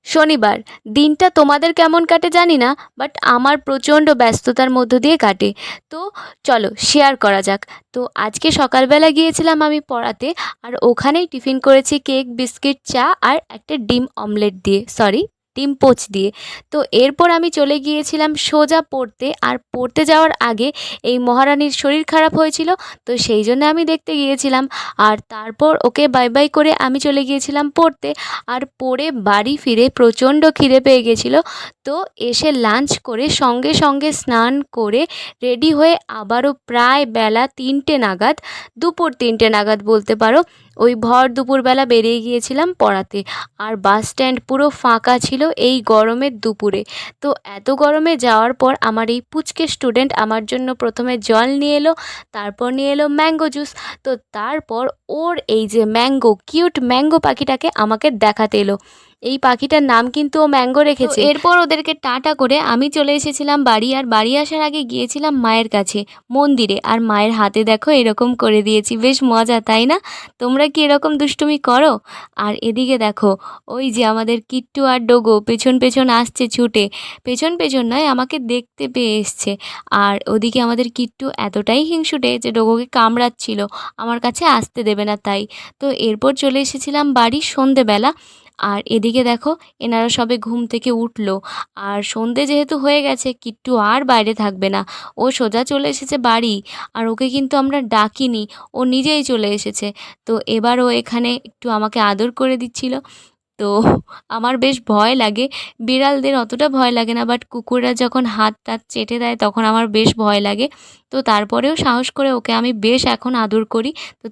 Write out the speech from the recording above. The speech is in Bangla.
শনিবার দিনটা তোমাদের কেমন কাটে জানি না, বাট আমার প্রচণ্ড ব্যস্ততার মধ্য দিয়ে কাটে। তো চলো শেয়ার করা যাক। তো আজকে সকালবেলা গিয়েছিলাম আমি পড়াতে, আর ওখানেই টিফিন করেছি কেক, বিস্কিট, চা আর একটা ডিম অমলেট দিয়ে, সরি, ডিম পোচ দিয়ে। তো এরপর আমি চলে গিয়েছিলাম সোজা পড়তে, আর পড়তে যাওয়ার আগে এই মহারানীর শরীর খারাপ হয়েছিল, তো সেই জন্য আমি দেখতে গিয়েছিলাম। আর তারপর ওকে বাই বাই করে আমি চলে গিয়েছিলাম পড়তে। আর পড়ে বাড়ি ফিরে প্রচণ্ড খিদে পেয়ে গেছিলো। তো এসে লাঞ্চ করে সঙ্গে সঙ্গে স্নান করে রেডি হয়ে আবারও প্রায় বেলা 3টে নাগাদ, দুপুর 3টে নাগাদ বলতে পারো, ওই ভর দুপুরবেলা বেরিয়ে গিয়েছিলাম পড়াতে। আর বাস স্ট্যান্ড পুরো ফাঁকা ছিল এই গরমের দুপুরে। তো এত গরমে যাওয়ার পর আমার এই পুচকে স্টুডেন্ট আমার জন্য প্রথমে জল নিয়ে এলো, তারপর নিয়ে এলো ম্যাঙ্গো জুস। তো তারপর ওর এই যে ম্যাঙ্গো, কিউট ম্যাঙ্গো পাখিটাকে আমাকে দেখাতে এলো। এই পাখিটার নাম কিন্তু ও ম্যাঙ্গো রেখেছে। এরপর ওদেরকে টাটা করে আমি চলে এসেছিলাম বাড়ি, আর বাড়ি আসার আগে গিয়েছিলাম মায়ের কাছে মন্দিরে। আর মায়ের হাতে দেখো এরকম করে দিয়েছি, বেশ মজা তাই না? তোমরা কি এরকম দুষ্টুমি করো? আর এদিকে দেখো, ওই যে আমাদের কিট্টু আর ডোগো পেছন পেছন আসছে ছুটে, পেছন পেছন নয়, আমাকে দেখতে পেয়ে এসছে। আর ওদিকে আমাদের কিট্টু এতটাই হিংসুটে যে ডোগোকে কামড়াচ্ছিল, আমার কাছে আসতে দেবে না তাই। তো এরপর চলে এসেছিলাম বাড়ি সন্ধেবেলা। আর এদিকে দেখো, এনারা সবে ঘুম থেকে উঠলো। আর সন্ধে যেহেতু হয়ে গেছে, কিট্টু আর বাইরে থাকবে না, ও সোজা চলে এসেছে বাড়ি। আর ওকে কিন্তু আমরা ডাকিনি, ও নিজেই চলে এসেছে। তো এবার ও এখানে একটু আমাকে আদর করে দিচ্ছিল। তো আমার বেশ ভয় লাগে, বিড়ালদের অতটা ভয় লাগে না, বাট কুকুররা যখন হাত টাত চেটে দেয় তখন আমার বেশ ভয় লাগে। তো তারপরেও সাহস করে ওকে আমি বেশ এখন আদর করি। তো